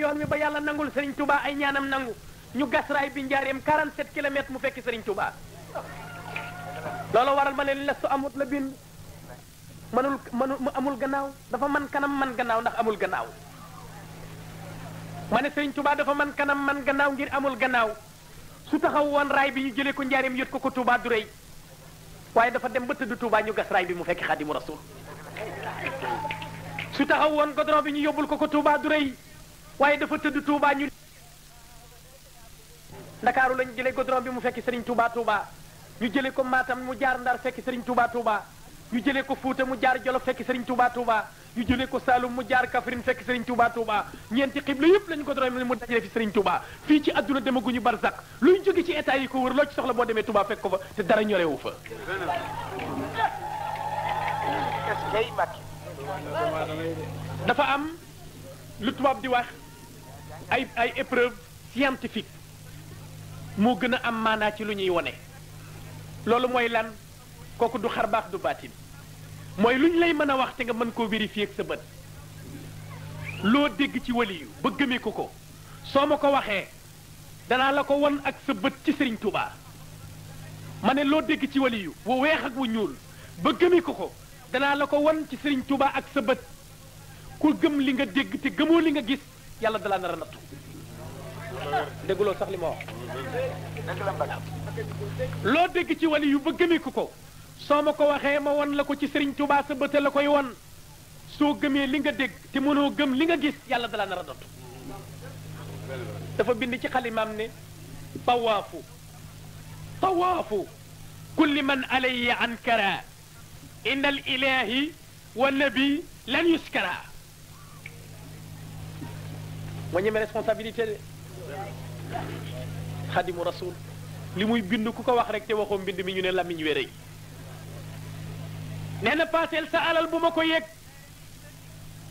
yoon wi ba yàlla nangul Serigne Touba ay ñaanam nangu ñu gas raay bi njaareem 47 kilomètres mu fekki Serigne Touba loolu waral ma leen lestu amut la bind amul gannaaw dafa man kanam man gannaaw ndax amul gannaaw ma ne Serigne Touba dafa man kanam man gannaaw ngir amul gannaaw su taxaw woon raay bi ñu jëlee ko njaareem yët ko Touba du rëy waaye dafa dem ba tëdd Touba ñu gas raay bi mu fekki Xaadimu Rasul su taxaw woon godron bi ñu yóbbul ko Touba du rëy waaye dafa tëdd Touba ñu Ndakaaru lañu jëlee godron bi mu fekki Serigne Touba Touba ñu jëlee ko Matam mu jaar Ndar fekki Serigne Touba Touba ñu jëlee ko Fuuta mu jaar Jolof fekki Serigne Touba Touba ñu jëlee ko Saalum mu jaar Kaffrine fekki Serigne Touba Touba ñeenti xibla yëpp lañu godron bi mu dajale fi Serigne Touba fii ci adduna demaguñu barzak luy jóge ci état yi ko wër loo ci soxla boo demee Touba fekk ko fa te dara ñorewu fa dafa am lu tubaab di wax ay épreuve scientifique moo gën a am maanaa ci lu ñuy wone loolu mooy lan kooku du xar baax du baatin mooy lu ñu lay mën a wax te nga mën koo vérifier ak sa bët loo dégg ci waliyu ba gëmee ko soo ma ko waxee danaa la ko won ak sa bët ci Serigne Touba ma ne loo dégg ci waliyu wu weex ak wu ñuul ba gëmee ko danaa la ko won ci Serigne Touba ak sa bët ku gëm li nga dégg te gëmoo li nga gis yàlla dalaa nar a nattu dégguloo sax li ma wax loo dégg ci wali yu ba gëmee ko soo ma ko waxee ma won la ko ci Serigne Touba sa bët la koy won soo gëmee li nga dégg te mënoo gëm li nga gis yàlla dalaa nar a nattu dafa bind ci xalimaam ne tawaafu kulli man alayya ankara inna al ilahi wa nabi lan yuskara moo ñeme responsabilité de Xadimu Rasul li muy bind ku ko wax rek te waxoo mbind mi ñu ne lamiñ wérey nee na paaseel sa alal bu ma ko yëg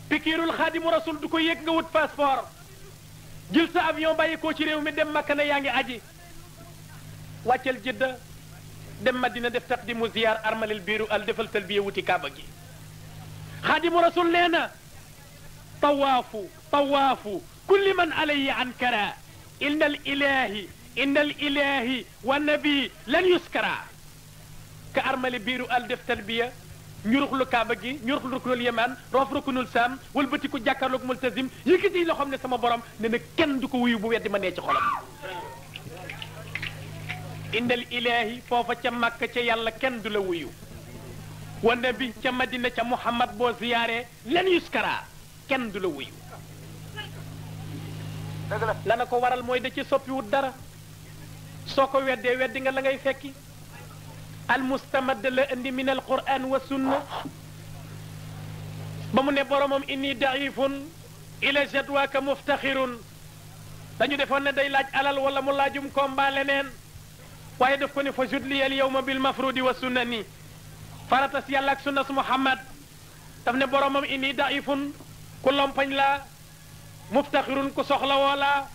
pikiirul Xadimu Rasul du ko yëg nga wut passeport jël sa avion bàyyi ko ci réew mi dem Makka ne yaa ngi aji wàccel Jidda dem Madina def taqdimu ziyaar armalil biiru al defal talbiya wuti kaaba gi Xadimu Rasul nee na tawaafu kulli man alayya ankara inna al ilahi wa nabi lan yuskara ka armali biiru al def talbiya ñuruxlu kaaba gi ñuruxlu ruknul yaman roof ruknul saam wëlbatiku jàkkaarloog multazim yëkkati loxoom ne sama borom ne na kenn du ko wuyu bu weddi ma nee ci xolam indal ilahi foofa ca Makka ca yàlla kenn du la wuyu wa nabi ca Madina ca Muhammad boo ziyaare lan yuskara kenn du la wuyu lana ko waral mooy da ci soppiwut dara soo ko weddee weddi nga la ngay fekki almustamad la indi min alquran wa sunna ba mu ne boromam inni daifun ila jadwaaka muftaxirun dañu defoon ne day laaj alal wala mu laajum komba leneen waaye daf ko ne fa judli al yawma bil mafrudi wa sunnani faratas yàlla ak sunnas Muhammad daf ne boromam inni daifun ku lompañ la muftaxirun ku soxla woola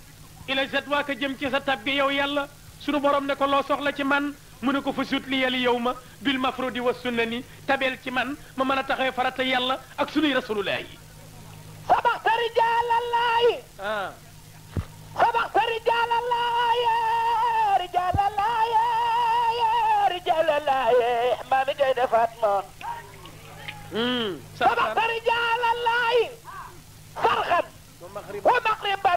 ila jadwaaka jëm ci sa tab gi yow yàlla sunu borom ne ko loo soxla ci man mu ne ko fa judli al yawma bil mafrudi wa sunnani tabeel ci man ma mën a taxawee farata yàlla ak sunuy rasulullahi صبغت رجال الله صبغت رجال الله رجال الله رجال الله ما مجد فاطمة صبغت رجال الله صرخا ومغربا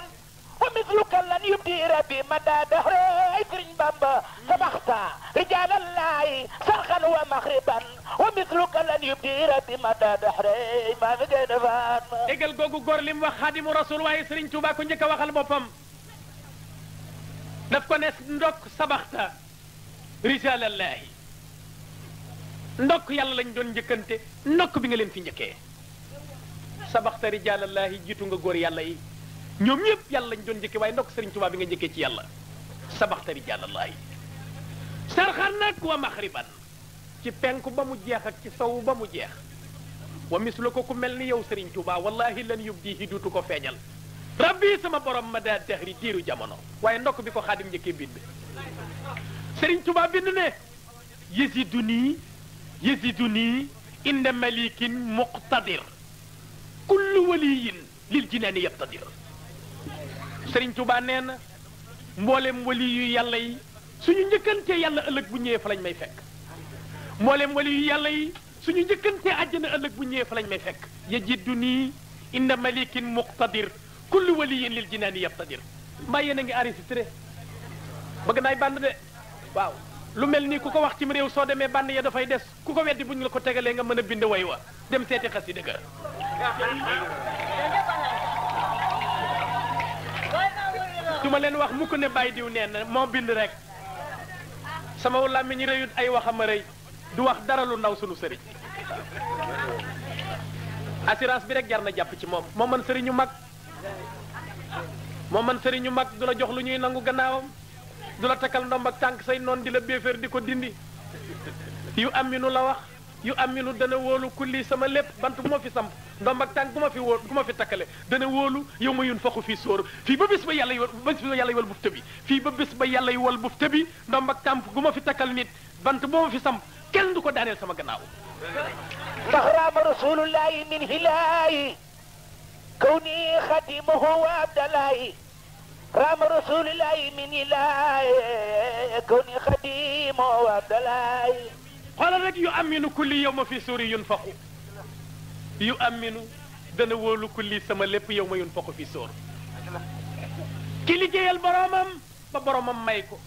ومثلك لن يبدي ربي مدى دهري سرين بامبا صبغت رجال الله صرخا ومغربا ومثلك لن يبدي ربي مدى دهري ما مجد فاطمة déggal googu góor li mu wax Xaadimu Rasul waaye Sëriñ Tuubaa ko njëkk a waxal boppam daf ko ne ndokk sabaxta rijalallaahi ndokk yàlla lañ doon njëkkante ndokk bi nga leen fi njëkkee sabaxta rijalallaahi jiitu nga góor yàlla yi ñoom ñëpp yàlla lañ doon njëkkee waaye ndokk Sëriñ Tuubaa bi nga njëkkee ci yàlla sabaxta rijalallaahi sarxan nag wa maxriban ci penku ba mu jeex ak ci sowu ba mu jeex wa mislu ko ku mel ni yow Serigne Touba wallahi lan yubdihi duutu ko feeñal rabbi sama borom ma daa dahri diiru jamono waaye ndokk bi ko xaadim njëkkee bind Serigne Touba bind ne yaziduni inda malikin muqtadir kullu waliyin lil jinaani yabtadir Sëriñ Tuubaa nee na mboolem wali yu yàlla yi suñu njëkkantee yàlla ëllëg bu ñëwee fa lañ may fekk mboolem wali yu yàlla yi suñu njëkkantee àjjana ëllëg bu ñëwee fa lañ may fekk yajiddu nii inda malikin muqtadir kullu waliyin lil jinaani yabtadir mbaa yéen a ngi enregistré bëgg naay band de waaw lu mel nii ku ko wax ci réew soo demee band ya dafay des ku ko weddi buñ la ko tegalee nga mën a bind way wa dem seeti xasida ga du ma leen wax mu ko ne bàyyi diw nee na moo bind rek sama làmmiñ rëyut ay waxama rëy du wax dara lu ndaw sunu sëriñ assurance bi rek jar na jàpp ci moom moo man sëriñu mag moo man sëriñu mag du la jox lu ñuy nangu gannaawam du la takkal ndomb ak tànk say noon di la béeféer di ko dindi yu aminu la wax yu aminu dana wóolu kulli sama lépp bant bu ma fi samp ndomb ak tànk bu ma fi wóor bu ma fi takkale dana wóolu yow ma yun faxu fii sóor fii ba bis ba yàlla yi wal buf tëbi fii ba bis ba yàlla yi wal buf tëbi ndomb ak tànk gu ma fi takkal nit bant bu ma fi samp kenn du ko daaneel sama gannaaw ndax raama rasulullahi min hilaayi kawni xadimuhu wa abdalahi raama rasulullahi min hilaayi kawni xadimuhu wa abdalahi xoolal rek yu aminu kulli yow ma fi suuri yun faxu yu aminu dana wóolu kulli sama lépp yow ma yun faxu fi sóor ki liggéeyal boromam ba boromam may ko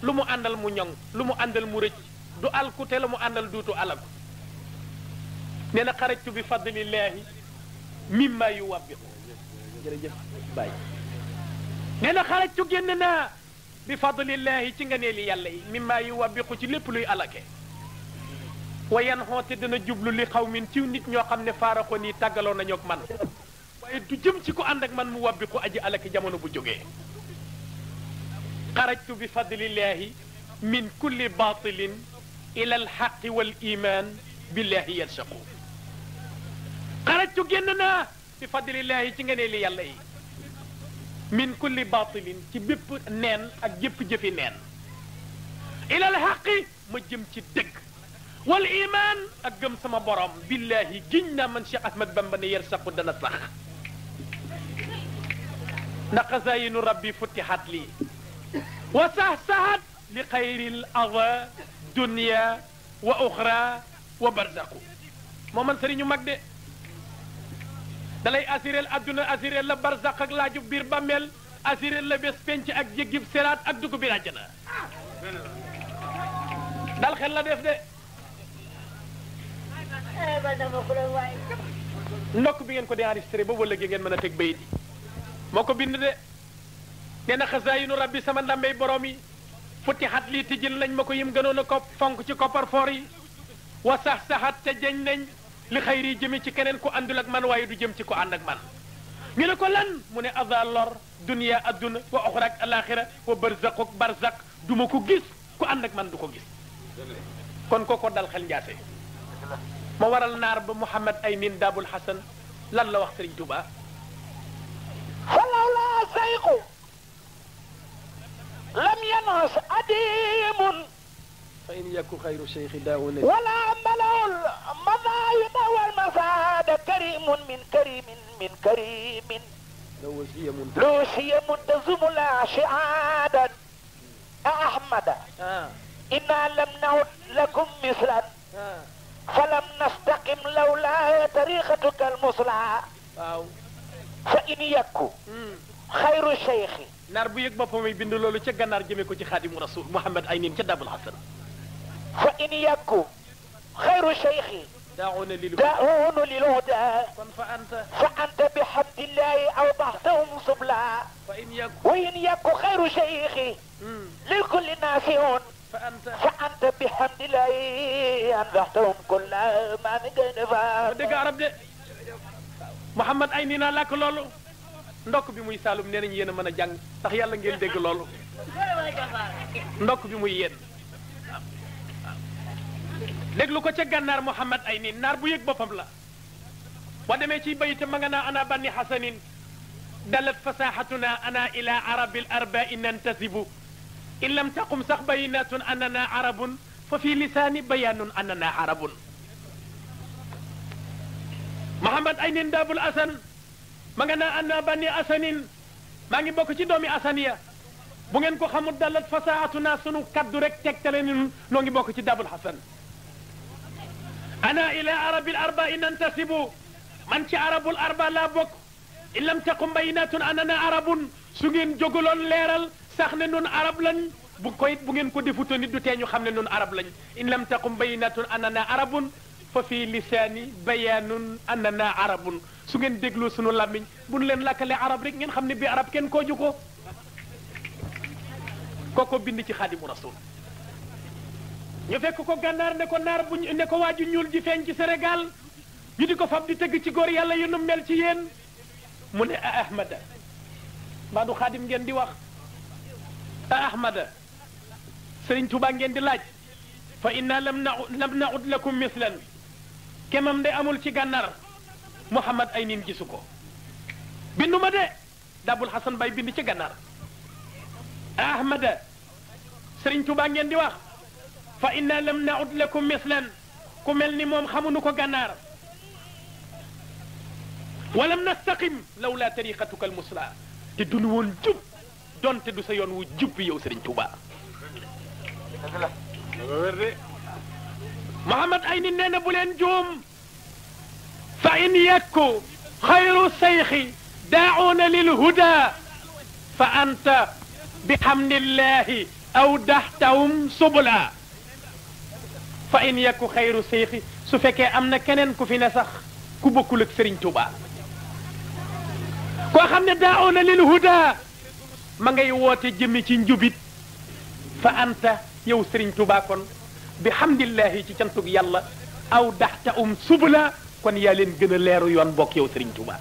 lu mu àndal mu ñoŋ lu mu àndal mu rëcc du alku te la mu àndal duutu alaku nee na xarajtu bi fadlillahi mimma yu wabbiqu jërëjëf Baye nee na xarajtu génn naa bi fadlillahi ci nga neeli yàlla yi mimma yu wabbiqu ci lépp luy alake wayan xoote dana jublu li xaw min ci nit ñoo xam ne faaraxoon yi tàggaloo nañu ak man waaye du jëm ci ko ànd ak man mu wabbiqu aji alake jamono bu jógee xarajtu bi fadlillahi min kulli batilin ila alxaqi wal iman billahi yalsaqu xarajtu génn naa bi fadlillahi ci nga ne li yàlla yi min kulli batilin ci bépp neen ak jëpp jëfi neen ila alxaqi ma jëm ci dëgg wal iman ak gëm sama borom billahi giñ naa man Cheikh Ahmad Bamba ne yalsaqu dana sax na xazaayinu rabbi futtihat lii wa sahsahat li xayril ada dunya wa uxra wa barzaqu moo man sëriñu mag de dalay assurel adduna assurel la barzaq ak laajub biir bàmmeel assurel la bés penc ak jéggib seraat ak dugg biir àjjana dal xel la def de ndokk bi ngeen ko di enregistré ba wala gi ngeen mën a teg bayit yi moo ko bind de nee na xasaayinu rabbi sama ndambey borom yi futti xat lii tijjil nañ ma ko yim gënoon a ko fonk ci koppar foor yi wa sax saxat te jañ nañ li xayri jëmi ci keneen ku àndul ak man waaye du jëm ci ko ànd ak man ñu ne ko lan mu ne ada lor dunia adduna wa oxra ak alaxira wa barzaq ak barzaq du ma ko gis ku ànd ak man du ko gis kon kooko dal xel njaase ma waral naar ba Mouhamad Aynin Dabul Hasan lan la wax Sëriñ Tuubaa falaw laa sayqu lam yanhas adimun fa in yaku xayru cheikhi daawuna wala malawul madayida wal masada karimun min karimin لو سيم تزم لا شعادا أحمد إنا لم نعد لكم مثلا فلم نستقم لولا طريقتك المصلى فإن يكو خير الشيخ naar bu yëg boppam bind loolu ca gànnaar jëmee ko ci xaadimu rasul Mouhamad Aynin ca Dabul Hasan فإن يكو خير الشيخ داعون للهدى فأنت بحمد الله أوضحتهم سبلا وإن يكو خير شيخ للكل نافع فأنت بحمد الله أنضحتهم كل ما نجنفا dégg arab de Mouhamad Aynin naa làkk loolu ndokk bi muy Saalum nee nañ yéen a mën a jàng ndax yàlla ngeen dégg loolu ndokk bi muy yéen déglu ko ca gànnaar Mouhamad Aynin naar bu yëg boppam la boo demee ci bayta ma nga naa ana banni xasanin dalat fasaxatuna ana ila arabil arbai nantasibu in lam taqum sax bayinatun annana arabun fa fi lisaani bayaanun annana arabun Mouhamad Aynin Dabul Hasan ma nga naa ana banni asanin maa ngi bokk ci doomi asaniya bu ngeen ko xamul dalat fasaatuna sunu kaddu rek tegtale ni noo ngi bokk ci dabul hasan ana ila arabil arba'i nantasibu man ci arabul arba laa bokk in lam taqum bayinatun anana arabun su ngeen jóguloon leeral sax ne nun arab lañ bu ngeen ko defutoon nit du tee ñu xam ne nun arab lañ in lam taqum bayinatun anana arabun fa fii lisaani bayaanun annana arabun su ngeen déglu sunu làmmiñ bu nu leen lakkale arab rek ngeen xam ne bi arab kenn kooju ko kooko bind ci xaadimu rasul ñu fekk ko gànnaar ne ko naar bu ne ko waaju ñuul ji feeñ ci Sénégal ñu di ko fab di tëgg ci góor yàlla yu nu mel ci yéen mu ne a ahmada mbaa du xaadim ngeen di wax a ahmada Sëriñ Tuubaa ngeen di laaj fa inna lam naud lakum mislan kemam de amul ci gànnaar Muhammad ay nin gisu ko bindu ma de Dabul Hasan Bay bind ci gànnaar ahmada Sëriñ Tuubaa ngeen di wax fa inna lam naud lakum mislan ku mel ni moom xamuñu ko gànnaar walam nastaqim lawla tariqatuka almusla te duñu woon jub donte du sa yoon wu jub yow Sëriñ Tuubaa Muhammad ay ni nee na bu leen juum fa in yakku xayru sayxi daa'uuna lil huda fa anta bihamdillahi aw daxtahum subula fa in yakku xayru sayxi su fekkee am na keneen ku fi ne sax ku bokkul ak Sëriñ Tuubaa koo xam ne daa'uuna lil huda ma ngay woote jëmi ci njubit fa anta yow Sëriñ Tuubaa kon bihamdillahi ci cantug yàlla aw daxtahum subula kon yaa leen gën a leeru yoon bokk yow Sëriñ Tuubaa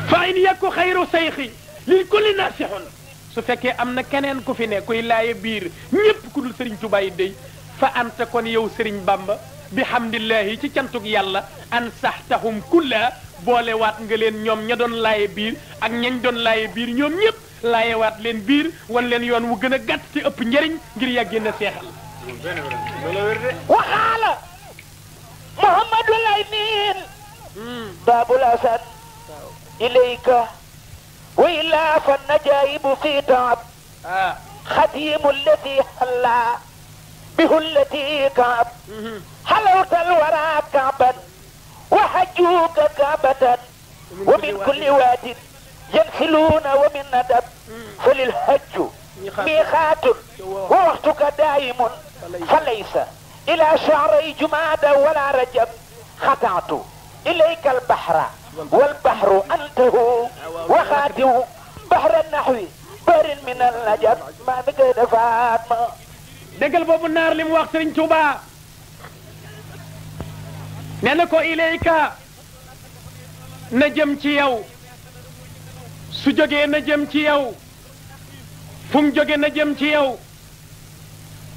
fa in yakku xayru sayxi li kulli nasihun su fekkee am na keneen ku fi ne kuy laaye biir ñépp ku dul Sëriñ Tuubaa yi day fa anta kon yow Sëriñ Bamba bihamdillahi ci cantug yàlla an saxtahum kulla boolewaat nga leen ñoom ña doon laaye biir ak ñañ doon laaye biir ñoom ñépp laayewaat leen biir wan leen yoon wu gën a gàtt te ëpp njëriñ ngir yàggee na seexal waxaala Muhammadul Aynin Babul Hasan ilayka wa illa fa najaibu fi taab xadimu alladi xalla bihu alladi kaab xalawta alwara kaaban wa hajjuka kaabatan wa min kulli waadin ينسلون ومن ندب فللهج ميقات ووقتك دائم فليس إلى شهري جمادى ولا رجب خطعت إليك البحر والبحر أنته وخاتم بحر النحو بحر من النجب ما نقد فاتما دقل باب النار لم وقت Sëriñ Tuubaa nee na ko ilayka na jëm ci yow su jógee na jëm ci yow fu mu jóge na jëm ci yow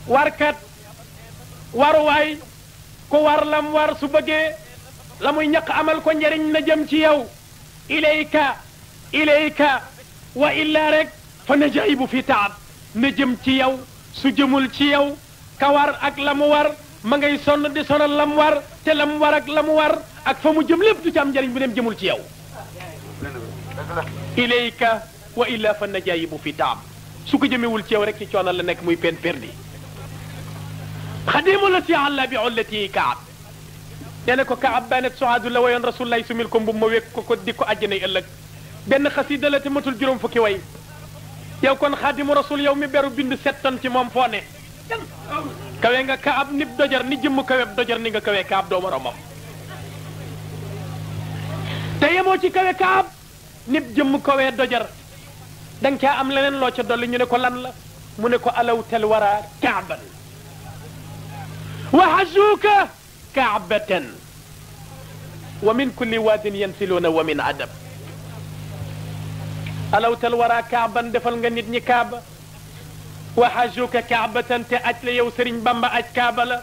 warkat waruwaay ku war lam war su bëggee la muy ñaq amal ko njëriñ na jëm ci yow ilayka wa illa rek fa najaibu fi taab na jëm ci yow su jëmul ci yow ka war ak la mu war ma ngay sonn di sonal la mu war te la mu war ak la mu war ak fa mu jëm lépp du ci am njëriñ bu dem jëmul ci yow ilayka wa illa fa najaayibu fi taab su ko jëmewul ci yow rek ci coono la nekk muy peine perdue xadimu la si àlla bi ollati kaab nee na ko kaab banet sohaadu la wayoon rasulullahi sumil ko mbub ma wekk ko di ko àjjanay ëllëg benn xasida la te matul juróom fukki way yow kon xadimu rasul yow mi beru bind settan ci moom foo ne kawe nga kaab nib dojar ni jëmm kaweb dojar ni nga kawe kaab doo moromam te yemoo ci kawe kaab nib jëmm kawee dojar da nga caa am leneen loo ca dolli ñu ne ko lan la mu ne ko alawtal wara kaaban wa hazuuka kaabatan wa min kulli waadin yansiluuna wa min adab alawtal wara kaaban defal nga nit ñi kaaba wa hazuuka kaabatan te aj la yow Sëriñ Bamba aj kaaba la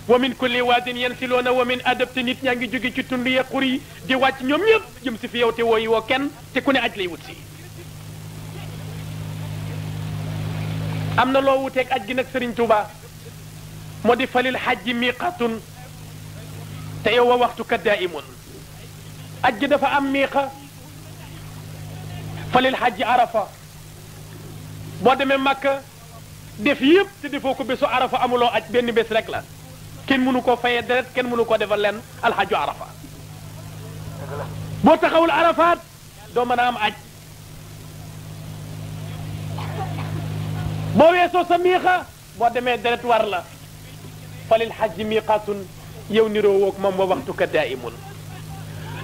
wa min kulli waadin yansiluuna wa min adab te nit ñaa ngi jóge ci tund ya xur yi di wàcc ñoom ñëpp jëm si fi yow te wooyi woo kenn te ku ne aj lay wut si am na loo wuteeg aj gi nag Sëriñ Tuuba moo di falil xajji miqatun te yow wa waxtuka daimun aj gi dafa am miiqa falil hajji arafa boo demee Makka def yëpp te defoo ko bésu arafa amuloo aj benn bés rek la kenn mënu koo fayee deret kenn mënu koo defal leen alxaju arafa boo taxawul arafaat doo mën a am aj boo weesoo sa miixa boo demee deret war la falil hajji miiqaatun yow niroo woog moom wa waxtu ka daimun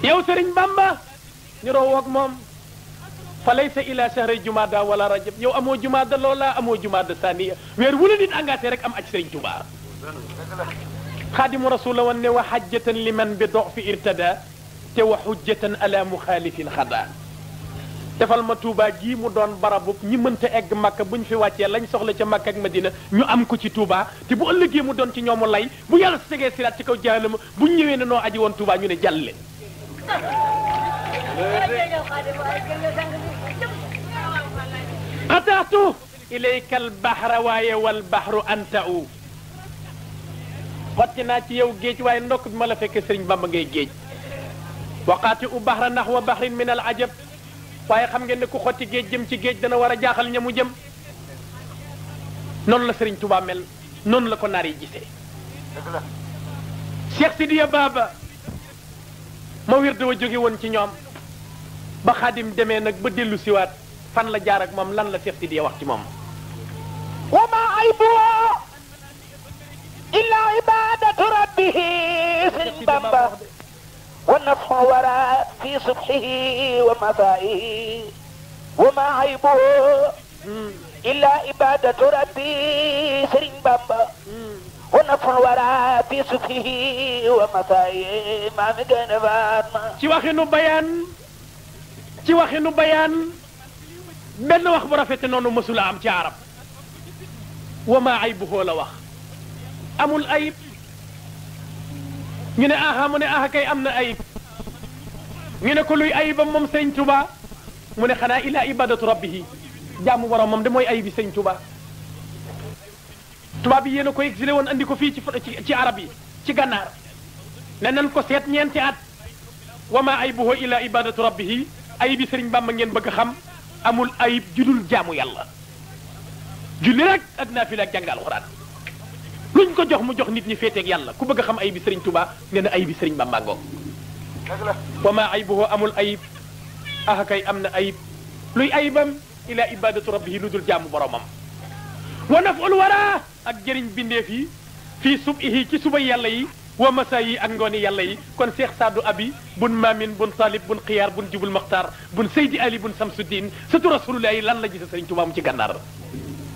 yow Sëriñ Bamba niroo woog moom fa laysa ila shahri jumada wala rajab yow amoo jumada loola amoo jumada saniya weer wula nit engagé rek am aj Sëriñ Tuubaa xaadimu rasul la woon ne wa hajjatan liman bi dox fi irtada te wa hujjatan ala muxaalifin xada defal ma Touba gii mu doon barabub ñi mënta egg Makka buñ fi wàccee lañ soxla ca Makka ak Madina ñu am ko ci Touba te bu ëllëgee mu doon ci ñoomu lay bu yàlla tegee siraat ci kaw jahannama buñ ñëwee ne noo aji woon Touba ñu ne jàll leen qataatu ilayka albahra waaye walbahru anta u xotti naa ci yow géej waaye ndokk bi ma la fekkee Sëriñ Bamba ngay géej waqaati u bahra naxwa bahrin min al ajab waaye xam ngeen ne ku xotti géej jëm ci géej dana war a jaaxal ña mu jëm noonu la Sëriñ Tuubaa mel noonu la ko naar yi gisee Cheikh Sidiya Baba ma wér dawa jóge woon ci ñoom ba Xaadim demee nag ba dellu siwaat fan la jaar ak moom lan la Cheikh Sidiya wax ci moom wa ma aybu illa ibadatu rabbihi Sëriñ Bamba wa nafu wara fi subhihi wa masaihi wa ma aybu illa ibadatu rabbi Sëriñ Bamba wa nafu wara fi subhihi wa masaihi maa mi gën a baat ma ci waxinu bayaan benn wax bu rafete noonu mësula am ci arab wa ma aybuhu la wax amul ayib ñu ne aha mu ne aha kay am na ayib ñu ne ko luy ayibam moom Sëriñ Tuba mu ne xanaa ila ibadatu rabbihi jaamu borom moom de mooy ayibi Sëriñ Tuba tubaab yi yéen a ko exilé woon andi ko fii ci arab yi ci gànnaar ne nan ko seet ñeenti at wa ma aybuhu ila ibadatu rabbihi ayibi Sëriñ Bamba ngeen bëgg a xam amul ayib judul jaamu yàlla julli rek ak naafila ak jàng alxuraan luñ ko jox mu jox nit ñi féeteeg yàlla ku bëgg a xam ayibi Sëriñ Tuba nee na ayibi Sëriñ Bamba ngoog wa ma aybuhu amul ayib ah kay am na ayib luy ayibam ila ibadatu rabbihi lu dul jaamu boromam wa naful wara ak jëriñ bindeef yi fii subihi ci suba yàlla yi wa masa yi ak ngooni yàlla yi kon Cheikh Saadu Abi bun Maamin bun Talib bun Xiyaar bun Jibul Maxtaar bun Seydi Ali bun Samsuddin surtout rasulullahi lan la gis Sëriñ Tuba mu ci gànnaar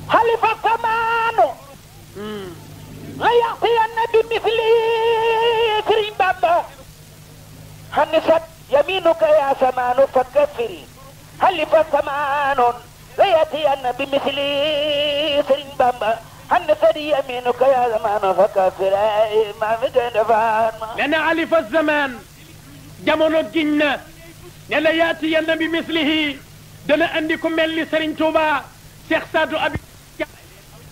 xalifa samaano nga yaxtiyanna bi misli Sëriñ Bamba xanisat yaminuka ya samaano fa kafiri xalifa samaanoon nga yaxtiyanna bi misli Sëriñ Bamba xanisat yaminuka ya samaano fa kafiri maa mi gën a faat ma nee na alifa zaman jamono giñ na ne la yaatiyanna bi mislihi dana andi ku mel ni Sëriñ Tuba Cheikh Saadu Abi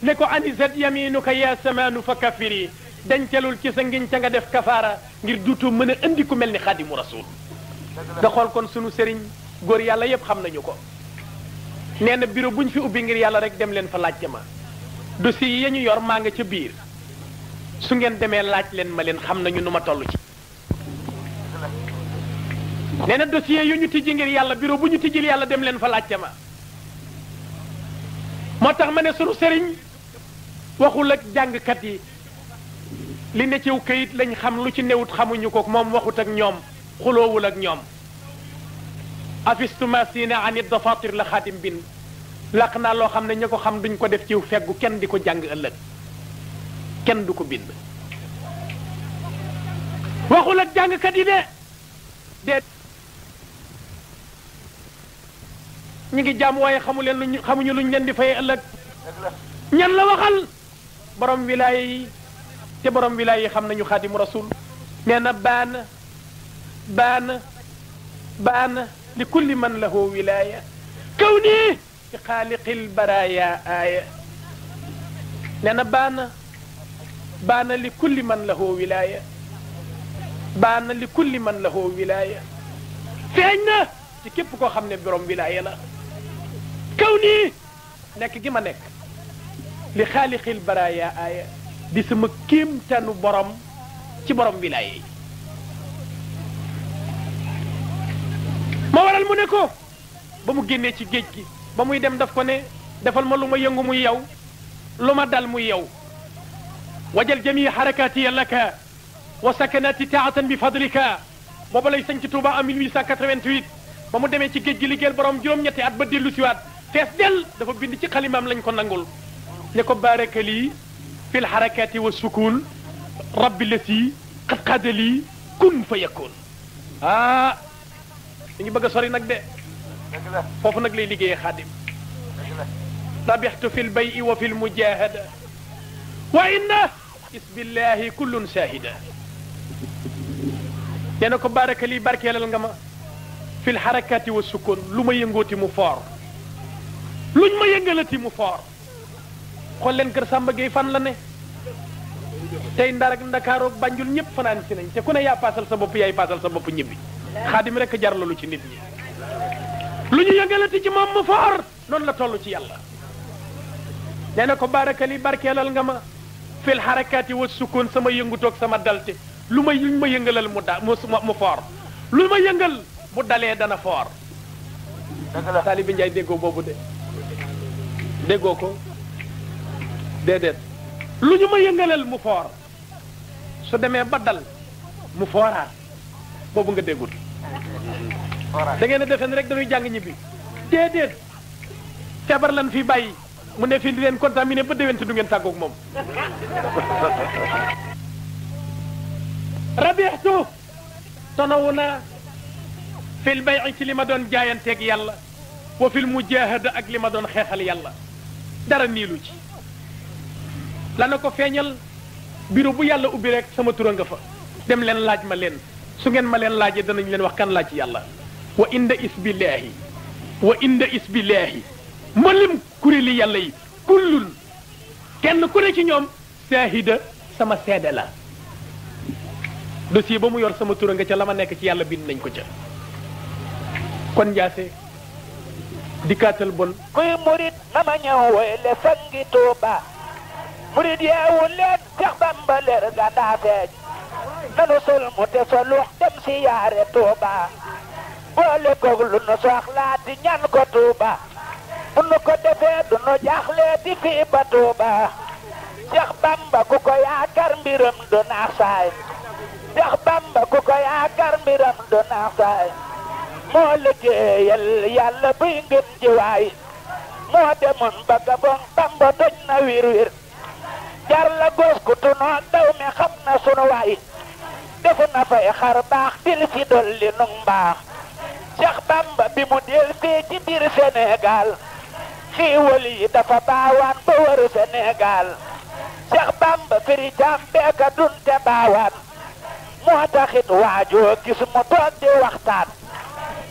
ne ko anisat yaminuka ya samaanu fa kafiri dencalul ci sa ngiñ ca nga def kafaara ngir duutu mën a andi ku mel ni Xaadimu Rasul nga xool kon sunu sëriñ góor yàlla yépp xam nañu ko nee na bureau buñ fi ubbi ngir yàlla rek dem leen fa laajte ma dossier yi ñu yor maa nga ca biir su ngeen demee laaj leen ma leen xam nañu nu ma toll ci nee na dossier yu ñu tijji ngir yàlla bureau bu ñu tijjil yàlla dem leen fa laajte ma moo tax ma ne sunu sëriñ waxul ak jàngkat yi li ne ciw kayit lañ xam lu ci newut xamuñu ko moom waxut ak ñoom xuloowul ak ñoom afistu masina ani dafatir la xaatim bin laq naa loo xam ne ña ko xam duñ ko def ciw feggu kenn di ko jàng ëllëg kenn du ko bind waxul ak jàngkat yi de ñu ngi jàmm waaye xamuñu luñ leen di fayee ëllëg ñan la waxal borom wilaaya yi te borom wilaaya yi xam nañu Xaadimu Rasul nee na baana li kulli man lahu wilaaya kaw nii ci xaaliqil baraaya aaya nee na baana li kulli man lahu wilaaya baana li kulli man lahu wilaaya feeñ na ci képp koo xam ne borom wilaaya la kaw nii nekk gi ma nekk li xaalixil baraaya aaya di sama kéemtanu borom ci borom wilaaya yi ma waral mu ne ko ba mu génnee ci géej gi ba muy dem daf ko ne defal ma lu ma yëngu muy yow lu ma dal muy yow wajal jamii xarakaati laka wa sakanati taatan bi fadlika booba lay sañ ci Touba en 1888 ba mu demee ci géej gi liggéeyal borom juróom-ñetti at ba dellu siwaat fees del dafa bind ci xalimaam lañ ko nangul ne ko baraka lii fi lxarakaati wa sukun rabbi lati qad qaada lii kun fa yakun ah mi ngi bëgg a sori nag de foofu nag lay liggéeyee xaadim rabixtu fi lbayi wa fi lmujahada wa inna isbillahi kullun shahida nee na ko baraka lii barkeelal nga ma fi lxarakaati wa sukun lu ma yëngooti mu foor luñ ma yëngalati mu foor xool leen kër Samba Gueye fan la ne tey Ndar ak Ndakaaru ak Banjul ñëpp fanaan si nañ te ku ne yaa paasal sa bopp yaay paasal sa bopp ñibbi xaadim rek jar lu ci nit ñi lu ñu yëngalati ci moom mu foor noonu la toll ci yàlla nee na ko barakali barkeelal nga ma fil xarakaati wa sukkoon sama yëngutoog sama dalte luñ ma yëngalal mu foor lu ma yëngal bu dalee dana foor Taalibi Njaay déggoo boobu de déggoo ko déedéet lu ñu ma yëngalal mu foor su demee ba dal mu fooraat boobu nga déggul da ngeen a defee rek dañuy jàng ñibbi déedéet feebar lan fi bàyyi mu ne fi di leen contaminé ba déwén du ngeen tàggoog moom rabixtu tonawu naa fil bay ci li ma doon jaayanteeg yàlla wa fil mujahada ak li ma doon xeexal yàlla dara niilu ci la na ko feeñal bureau bu yàlla ubbi rek sama tura nga fa dem leen laaj ma leen su ngeen ma leen laajee danañ leen wax kan laaj ci yàlla wa inda isbillaahi ma lim kuréeli yàlla yi kullun kenn ku ne ci ñoom saahida sama seede la dossier ba mu yor sama tura nga ca la ma nekk ci yàlla bind nañ ko ca kon njaase dikkaatal bon kuy murit na ma ñëw woy le sangi Tuuba murit yeewu leen Seex Bamba leer ga daa feeñ nanu sol mu te solu dem si yaare Tuuba boole koog lu nu soxlaati ñaan ko Tuuba bu nu ko defee du nu jaaxleeti fii ba Tuuba Seex Bamba ku ko yaakaar mbiram du naax saay Seex Bamba ku ko yaakaar mbiram du naax saay moo liggéeyal yàlla buy ngeen jiwaay moo demoon ba Gabon Bamba toj na wir jar la gos ku tunoo daw mi xam na sunu waay defu na fay xar baax dil fi dolli nu mbaax Seex Bamba bi mu del fii ci biir Sénégal xiiwal yi dafa baawaan ba wër Sénégal Seex Bamba firi jaam beeka dunte baawaan moo taxit waajoo gis mu toog di waxtaan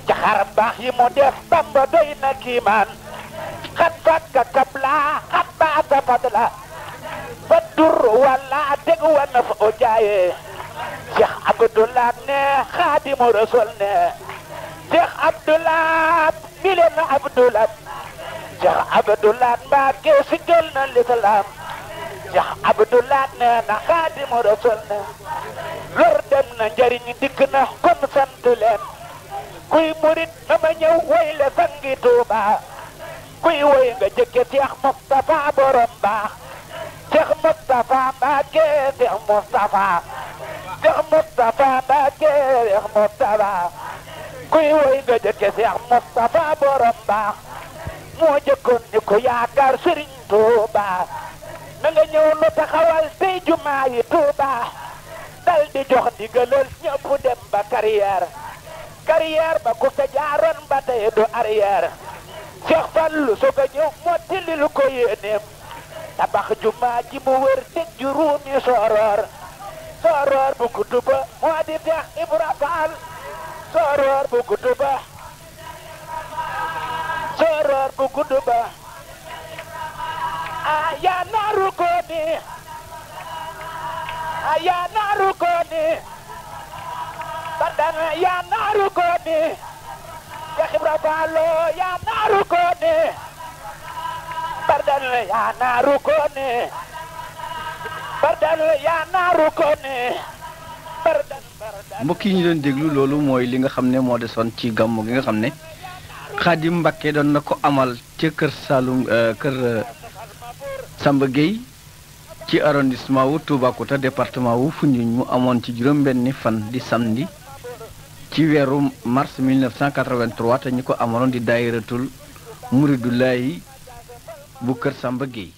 ca xar baax yi mu def Bamba doy na kiimaan xat fakka kabla xat baata fadla fa dur walla teg wa naf o jaaye Seex Abdulaat ne Xaadimu Rasuul ne Seex Abdulaat mi leen Abdulaat Seex Abdulaat Mbàkke siggal na lislaam Seex Abdulaat ne na Xaadimu Rasuul ne lor dem na njariñ dikk na kon sant leen kuy murit na ma ñëw woy le sangi Tuuba kuy woy nga jëkke Seex Mustafa borom baax Seex Mustafa Mbàkke Seex Mustafa Seex Mustafa Mbàkke Seex Mustafa kuy woy nga jëkke Seex Mustafa borom baax moo jëkkoon ni ko yaakaar Sëriñ Tuuba na nga ñëw nu taxawal tey jumaa yi Tuuba dal di jox ndigalal ñëpp dem ba carrière ba ku fa jaaroon ba tey du arrière Seex Fallu soog a ñëw mottilil ko yéeneem tabax jumaa ji mu wër teg juróomi sooroor bu gudd ba moo di Seex Ibra Faal sooroor bu gudd ba yaa naaru ko ni badan yaa naaru ko ni Cheikh Ibra Fallo yaa naaru koone bardan yaa naaru koone bardan yaa naaru koone bardan mbokk yi ñu doon déglu loolu mooy li nga xam ne moo desoon ci gàmmu gi nga xam ne Xaadim Mbakke doon na ko amal ca kër Saloum kër Samba Gueye ci arrondissement wu Toubacouta département wu Foundiougne mu amoon ci juróom-benni fan di samedi ci weeru mars 1983 te ñu ko amaloon di daayiratul Muridullahi bu kër Samba Gueye